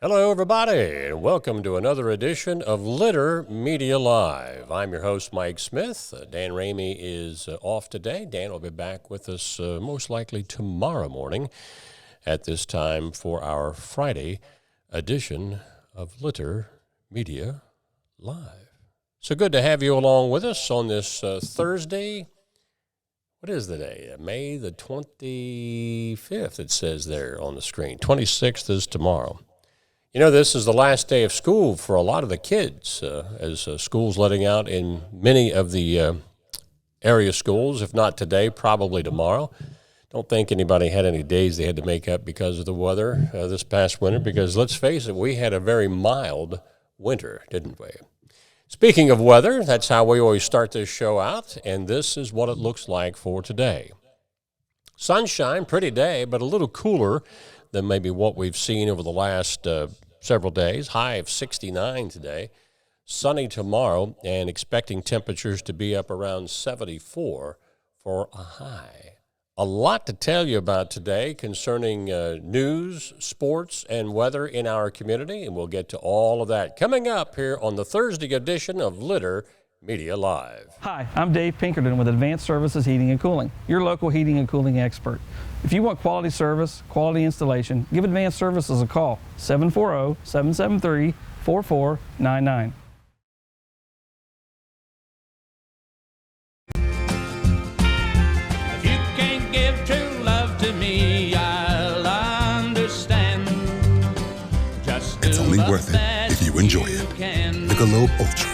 Hello, everybody, and welcome to another edition of Litter Media Live. I'm your host, Mike Smith. Dan Ramey is off today. Dan will be back with us most likely tomorrow morning at this time for our Friday edition of Litter Media Live. So good to have you along with us on this Thursday. What is the day? May the 25th, it says there on the screen. 26th is tomorrow. You know, this is the last day of school for a lot of the kids, as school's letting out in many of the area schools. If not today, probably tomorrow. Don't think anybody had any days they had to make up because of the weather this past winter, because let's face it, we had a very mild winter, didn't we? Speaking of weather, that's how we always start this show out, and this is what it looks like for today. Sunshine, pretty day, but a little cooler than maybe what we've seen over the last several days. High of 69 today. Sunny tomorrow, and expecting temperatures to be up around 74 for a high. A lot to tell you about today concerning news, sports, and weather in our community, and we'll get to all of that coming up here on the Thursday edition of Litter Media Live. Hi, I'm Dave Pinkerton with Advanced Services Heating and Cooling, your local heating and cooling expert. If you want quality service, quality installation, give Advanced Services a call, 740-773-4499. If you can't give true love to me, I'll understand. Just It's only worth it if you enjoy it. Michelob Ultra.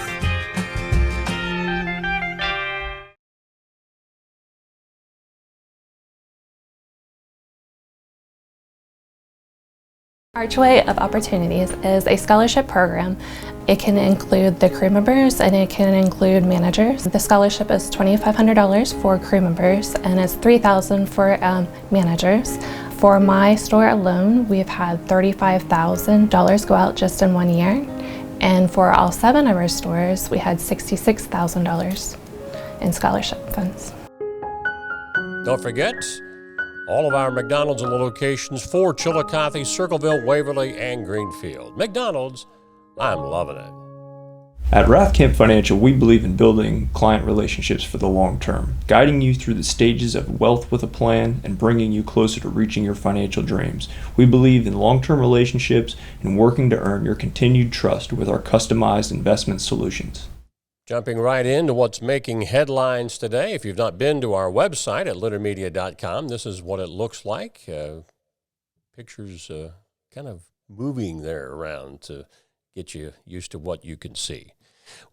Archway of Opportunities is a scholarship program. It can include the crew members and it can include managers. The scholarship is $2,500 for crew members and it's $3,000 for managers. For my store alone, we've had $35,000 go out just in 1 year. And for all 7 of our stores, we had $66,000 in scholarship funds. Don't forget, all of our McDonald's and locations for Chillicothe, Circleville, Waverly, and Greenfield. McDonald's, I'm loving it. At Rathkamp Financial, we believe in building client relationships for the long term, guiding you through the stages of wealth with a plan and bringing you closer to reaching your financial dreams. We believe in long-term relationships and working to earn your continued trust with our customized investment solutions. Jumping right into what's making headlines today. If you've not been to our website at littermedia.com, this is what it looks like. Pictures kind of moving there around to get you used to what you can see.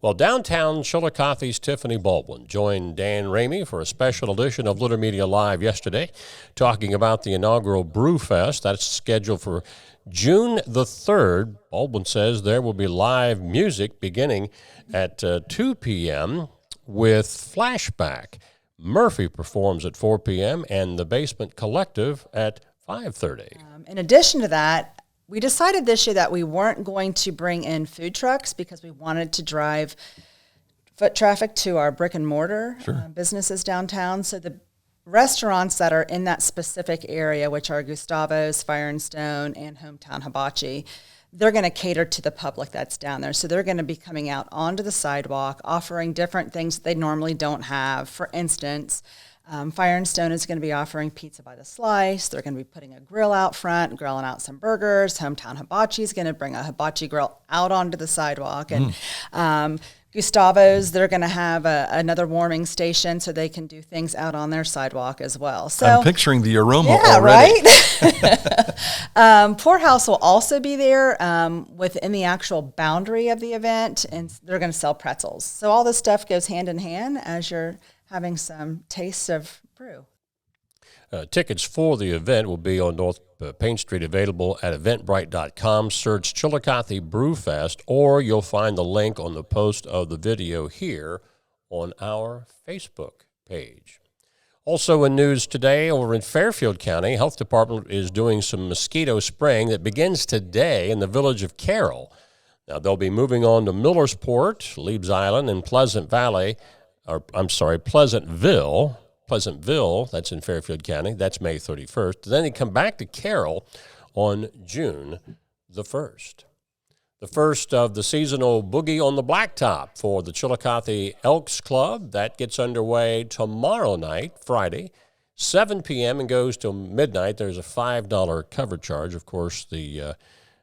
Well, downtown Chillicothe's Tiffany Baldwin joined Dan Ramey for a special edition of Litter Media Live yesterday, talking about the inaugural Brew Fest. That's scheduled for June the 3rd. Baldwin says there will be live music beginning at 2 p.m. with Flashback. Murphy performs at 4 p.m. and the Basement Collective at 5:30. In addition to that, we decided this year that we weren't going to bring in food trucks because we wanted to drive foot traffic to our brick and mortar businesses downtown. So the restaurants that are in that specific area, which are Gustavo's, Fire and Stone, and Hometown Hibachi, they're going to cater to the public that's down there. So they're going to be coming out onto the sidewalk, offering different things they normally don't have. For instance, Fire and Stone is going to be offering pizza by the slice. They're going to be putting a grill out front, grilling out some burgers. Hometown Hibachi is going to bring a hibachi grill out onto the sidewalk. And Gustavo's, they're going to have another warming station so they can do things out on their sidewalk as well. So I'm picturing the aroma already. Right? Poorhouse will also be there within the actual boundary of the event, and they're going to sell pretzels. So all this stuff goes hand in hand as you're having some taste of brew. Tickets for the event will be on North Payne Street, available at eventbrite.com. Search Chillicothe Brew Fest, or you'll find the link on the post of the video here on our Facebook page. Also in news today, over in Fairfield County, Health Department is doing some mosquito spraying that begins today in the village of Carroll. Now, they'll be moving on to Millersport, Leibs Island, and Pleasantville, that's in Fairfield County. That's May 31st. Then they come back to Carroll on June the 1st. The first of the seasonal Boogie on the Blacktop for the Chillicothe Elks Club. That gets underway tomorrow night, Friday, 7 p.m. and goes till midnight. There's a $5 cover charge. Of course, the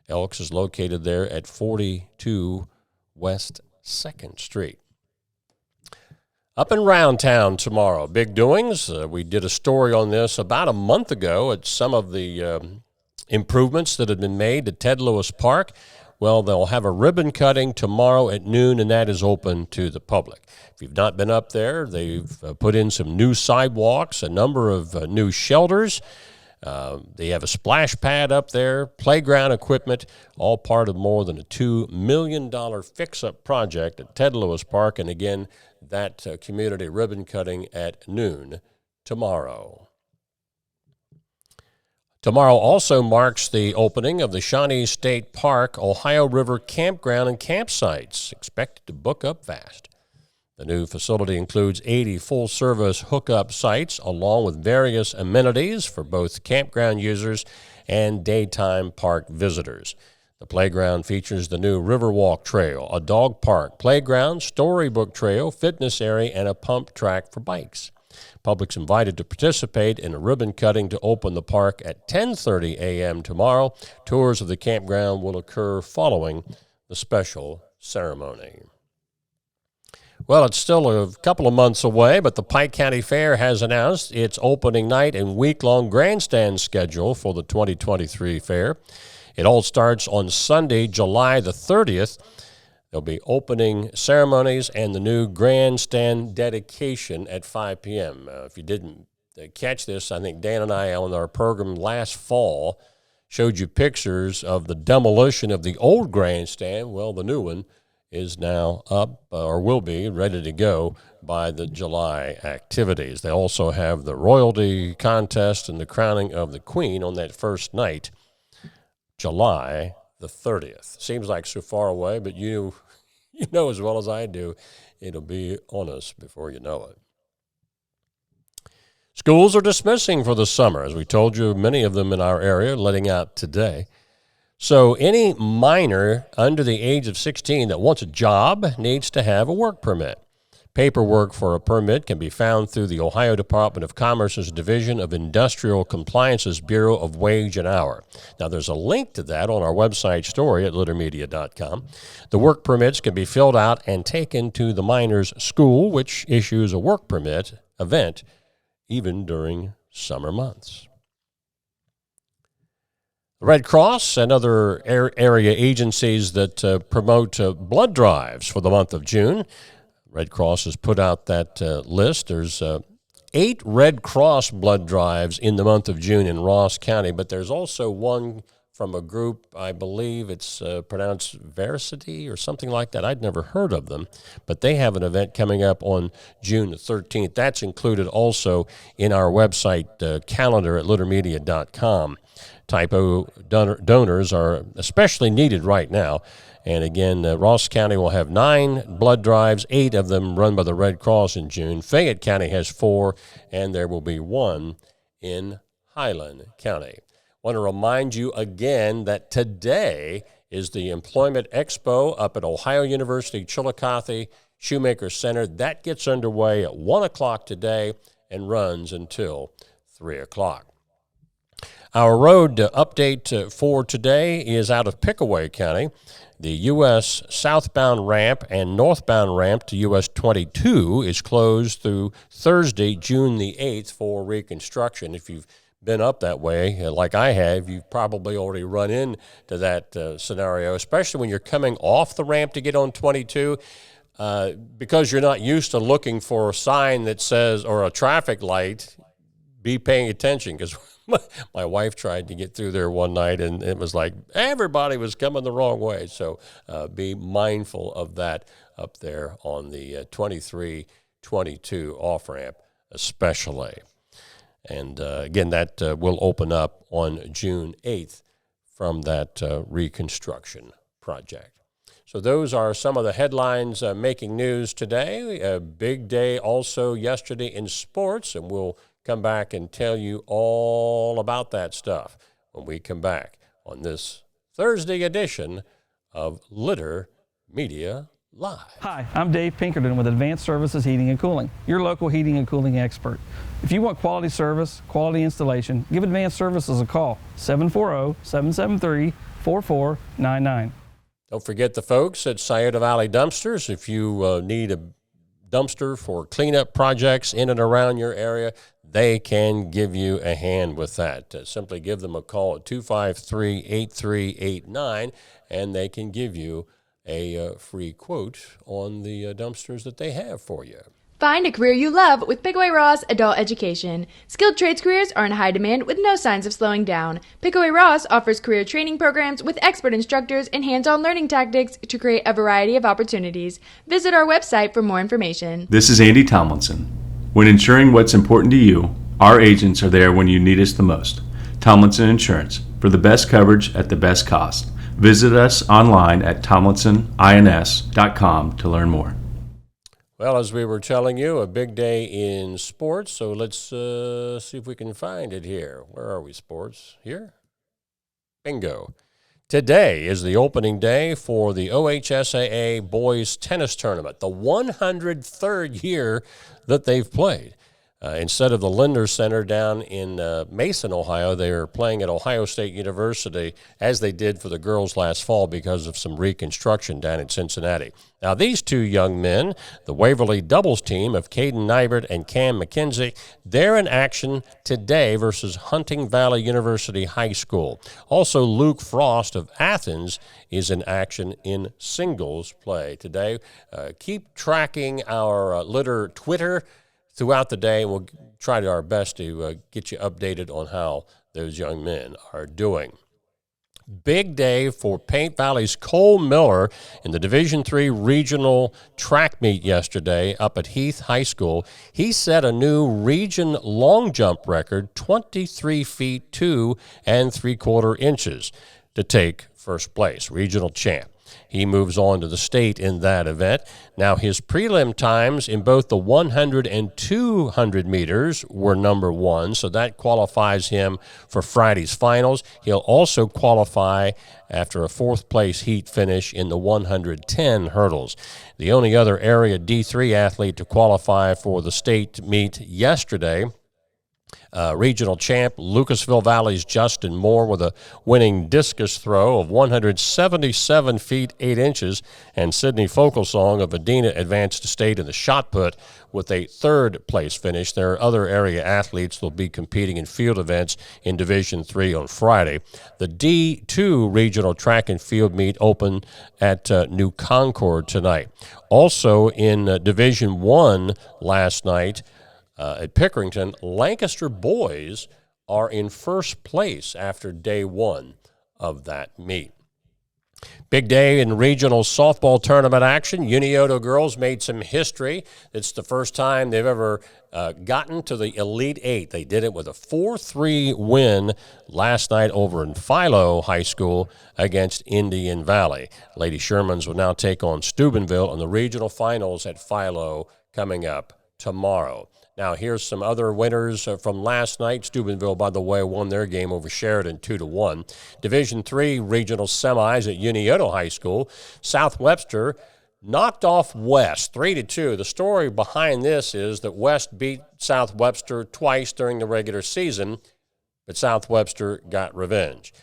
Elks is located there at 42 West 2nd Street. Up and around town tomorrow, big doings. We did a story on this about a month ago at some of the improvements that had been made to Ted Lewis Park. Well, they'll have a ribbon cutting tomorrow at noon, and that is open to the public. If you've not been up there, they've put in some new sidewalks, a number of new shelters. They have a splash pad up there, playground equipment, all part of more than a $2 million fix-up project at Ted Lewis Park. And again, that community ribbon cutting at noon tomorrow. Tomorrow also marks the opening of the Shawnee State Park Ohio River Campground and Campsites, expected to book up fast. The new facility includes 80 full-service hookup sites, along with various amenities for both campground users and daytime park visitors. The playground features the new Riverwalk Trail, a dog park, playground, storybook trail, fitness area, and a pump track for bikes. Public's invited to participate in a ribbon cutting to open the park at 10:30 a.m. tomorrow. Tours of the campground will occur following the special ceremony. Well, it's still a couple of months away, but the Pike County Fair has announced its opening night and week-long grandstand schedule for the 2023 fair. It all starts on Sunday, July the 30th. There'll be opening ceremonies and the new grandstand dedication at 5 p.m. If you didn't catch this, I think Dan and I on our program last fall showed you pictures of the demolition of the old grandstand. Well, the new one is now up or will be ready to go by the July activities. They also have the royalty contest and the crowning of the Queen on that first night, July the 30th. Seems like so far away, but you know as well as I do, it'll be on us before you know it. Schools are dismissing for the summer. As we told you, many of them in our area letting out today. So any minor under the age of 16 that wants a job needs to have a work permit. Paperwork for a permit can be found through the Ohio Department of Commerce's Division of Industrial Compliance's Bureau of Wage and Hour. Now, there's a link to that on our website story at littermedia.com. The work permits can be filled out and taken to the minor's school, which issues a work permit event even during summer months. The Red Cross and other area agencies that promote blood drives for the month of June. Red Cross has put out that list. There's 8 Red Cross blood drives in the month of June in Ross County, but there's also one from a group, I believe it's pronounced Veracity or something like that. I'd never heard of them, but they have an event coming up on June the 13th. That's included also in our website calendar at littermedia.com. Typo donors are especially needed right now. And again, Ross County will have 9 blood drives, 8 of them run by the Red Cross in June. Fayette County has 4, and there will be 1 in Highland County. I want to remind you again that today is the Employment Expo up at Ohio University Chillicothe Shoemaker Center. That gets underway at 1 o'clock today and runs until 3 o'clock. Our road update for today is out of Pickaway County. The U.S. southbound ramp and northbound ramp to U.S. 22 is closed through Thursday, June the 8th for reconstruction. If you've been up that way, like I have, you've probably already run into that scenario, especially when you're coming off the ramp to get on 22. Because you're not used to looking for a sign that says, or a traffic light, be paying attention, because my wife tried to get through there one night, and it was like everybody was coming the wrong way. So be mindful of that up there on the 23-22 off-ramp especially. And again, that will open up on June 8th from that reconstruction project. So those are some of the headlines making news today. A big day also yesterday in sports, and we'll come back and tell you all about that stuff when we come back on this Thursday edition of Litter Media Live. Hi, I'm Dave Pinkerton with Advanced Services Heating and Cooling, your local heating and cooling expert. If you want quality service, quality installation, give Advanced Services a call, 740-773-4499. Don't forget the folks at Scioto Valley Dumpsters. If you need a dumpster for cleanup projects in and around your area, they can give you a hand with that. Simply give them a call at 253-8389, and they can give you a free quote on the dumpsters that they have for you. Find a career you love with Pickaway Ross Adult Education. Skilled trades careers are in high demand with no signs of slowing down. Pickaway Ross offers career training programs with expert instructors and hands-on learning tactics to create a variety of opportunities. Visit our website for more information. This is Andy Tomlinson. When ensuring what's important to you, our agents are there when you need us the most. Tomlinson Insurance, for the best coverage at the best cost. Visit us online at tomlinsonins.com to learn more. Well, as we were telling you, a big day in sports, so let's see if we can find it here. Where are we, sports? Here? Bingo. Today is the opening day for the OHSAA Boys Tennis Tournament, the 103rd year that they've played. Instead of the Linder Center down in Mason, Ohio, they are playing at Ohio State University, as they did for the girls last fall because of some reconstruction down in Cincinnati. Now, these two young men, the Waverly doubles team of Caden Nybert and Cam McKenzie, they're in action today versus Hunting Valley University High School. Also, Luke Frost of Athens is in action in singles play today. Keep tracking our Litter Twitter throughout the day. We'll try our best to get you updated on how those young men are doing. Big day for Paint Valley's Cole Miller in the Division III regional track meet yesterday up at Heath High School. He set a new region long jump record, 23 feet 2 3/4 inches, to take first place, regional champ. He moves on to the state in that event. Now, his prelim times in both the 100 and 200 meters were number one, so that qualifies him for Friday's finals. He'll also qualify after a fourth-place heat finish in the 110 hurdles. The only other Area D3 athlete to qualify for the state meet yesterday, regional champ Lucasville Valley's Justin Moore with a winning discus throw of 177 feet 8 inches, and Sydney Folkelsong of Adena advanced to state in the shot put with a third-place finish. There are other area athletes that will be competing in field events in Division III on Friday. The D2 regional track and field meet open at New Concord tonight. Also in Division I last night, at Pickerington, Lancaster boys are in first place after day one of that meet. Big day in regional softball tournament action. Unioto girls made some history. It's the first time they've ever gotten to the Elite Eight. They did it with a 4-3 win last night over in Philo High School against Indian Valley. Lady Shermans will now take on Steubenville in the regional finals at Philo coming up tomorrow. Now, here's some other winners from last night. Steubenville, by the way, won their game over Sheridan 2-1. Division III regional semis at Unioto High School. South Webster knocked off West 3-2. The story behind this is that West beat South Webster twice during the regular season, but South Webster got revenge.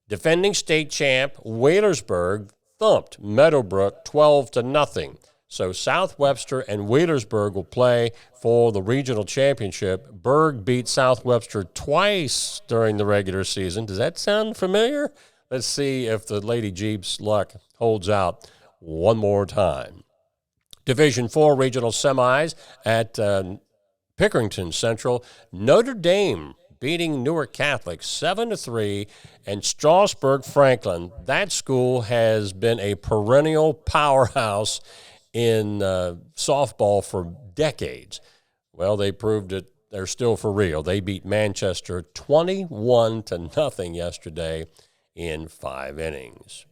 Defending state champ Waylersburg thumped Meadowbrook 12-0. So South Webster and Wheelersburg will play for the regional championship. Berg beat South Webster twice during the regular season. Does that sound familiar? Let's see if the Lady Jeeps' luck holds out one more time. Division IV regional semis at Pickerington Central. Notre Dame beating Newark Catholic 7-3, and Strasburg Franklin. That school has been a perennial powerhouse in softball for decades. Well, they proved it. They're still for real. They beat Manchester 21-0 yesterday in 5 innings.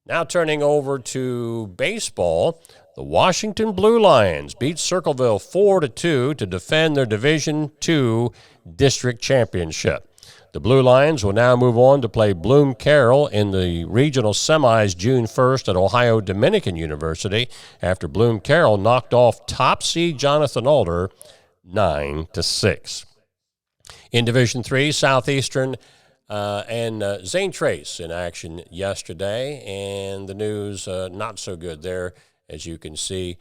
Now turning over to baseball, the Washington Blue Lions beat Circleville 4-2 to defend their Division II district championship. The Blue Lions will now move on to play Bloom Carroll in the regional semis June 1st at Ohio Dominican University after Bloom Carroll knocked off top seed Jonathan Alder 9-6. In Division III, Southeastern and Zane Trace in action yesterday, and the news not so good there. As you can see,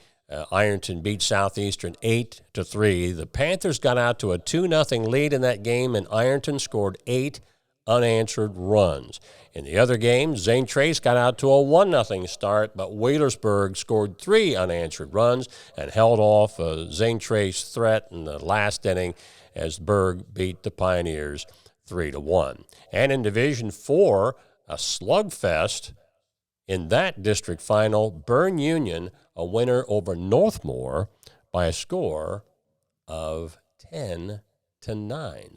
Ironton beat Southeastern 8-3. The Panthers got out to a 2-0 lead in that game, and Ironton scored 8 unanswered runs. In the other game, Zane Trace got out to a 1-0 start, but Wheelersburg scored 3 unanswered runs and held off a Zane Trace threat in the last inning as Berg beat the Pioneers 3-1. And in Division IV, a slugfest in that district final, Bern Union a winner over Northmore by a score of 10-9.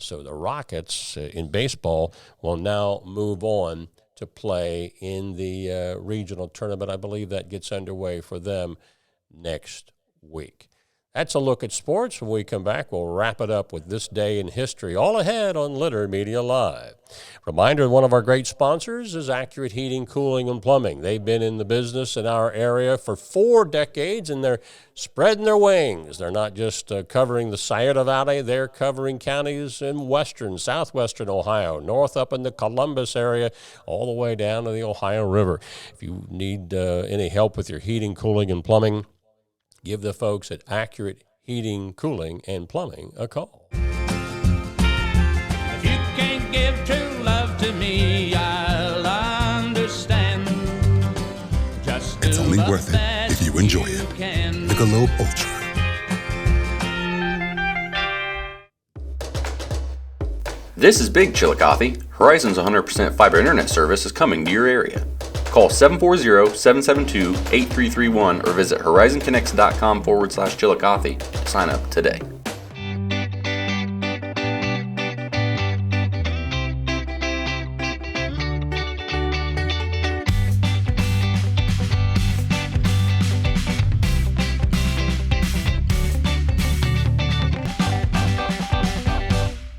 So the Rockets in baseball will now move on to play in the regional tournament. I believe that gets underway for them next week. That's a look at sports. When we come back, we'll wrap it up with This Day in History, all ahead on Litter Media Live. Reminder, one of our great sponsors is Accurate Heating, Cooling, and Plumbing. They've been in the business in our area for 4 decades, and they're spreading their wings. They're not just covering the Scioto Valley. They're covering counties in western, southwestern Ohio, north up in the Columbus area, all the way down to the Ohio River. If you need any help with your heating, cooling, and plumbing, give the folks at Accurate Heating, Cooling, and Plumbing a call. If you can't give true love to me, I'll understand. Just It's only worth it if you enjoy it. Michelob Ultra. This is Big Chillicothe. Horizon's 100% fiber internet service is coming to your area. Call 740-772-8331 or visit horizonconnects.com/Chillicothe to sign up today.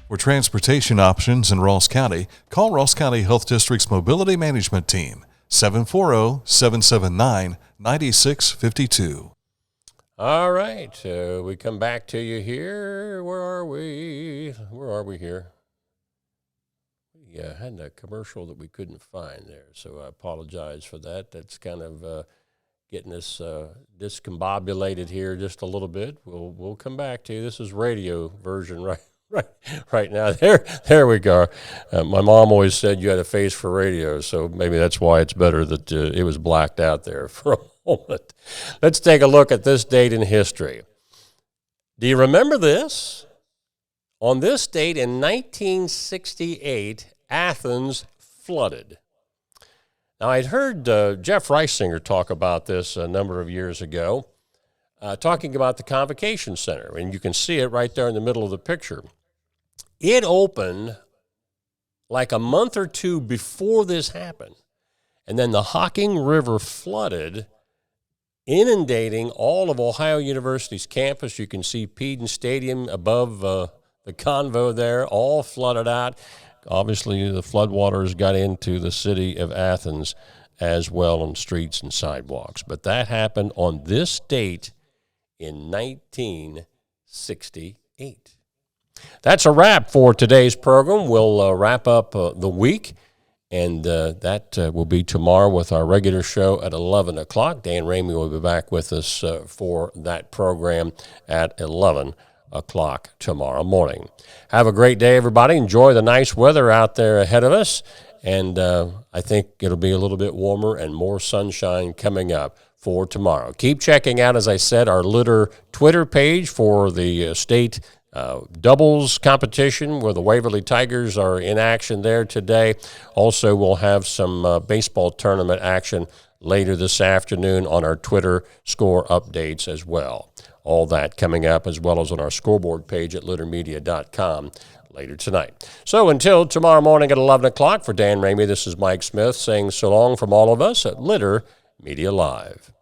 For transportation options in Ross County, call Ross County Health District's Mobility Management Team, 740-779-9652. All right, we come back to you here. Where are we? Where are we here? We had a commercial that we couldn't find there, so I apologize for that. That's kind of getting us discombobulated here just a little bit. We'll come back to you. This is radio version right now. There we go. My mom always said you had a face for radio, so maybe that's why it's better that it was blacked out there for a moment. Let's take a look at this date in history. Do you remember this? On this date in 1968, Athens flooded. Now, I'd heard Jeff Reisinger talk about this a number of years ago, talking about the Convocation Center, and you can see it right there in the middle of the picture. It opened like a month or two before this happened, and then the Hocking River flooded, inundating all of Ohio University's campus. You can see Peden Stadium above the convo there, all flooded out. Obviously, the floodwaters got into the city of Athens as well on streets and sidewalks. But that happened on this date in 1968. That's a wrap for today's program. We'll wrap up the week, and that will be tomorrow with our regular show at 11 o'clock. Dan Ramey will be back with us for that program at 11 o'clock tomorrow morning. Have a great day, everybody. Enjoy the nice weather out there ahead of us, and I think it'll be a little bit warmer and more sunshine coming up for tomorrow. Keep checking out, as I said, our Litter Twitter page for the state doubles competition where the Waverly Tigers are in action there today. Also, we'll have some baseball tournament action later this afternoon on our Twitter score updates as well. All that coming up, as well as on our scoreboard page at littermedia.com later tonight. So until tomorrow morning at 11 o'clock, for Dan Ramey, this is Mike Smith saying so long from all of us at Litter Media Live.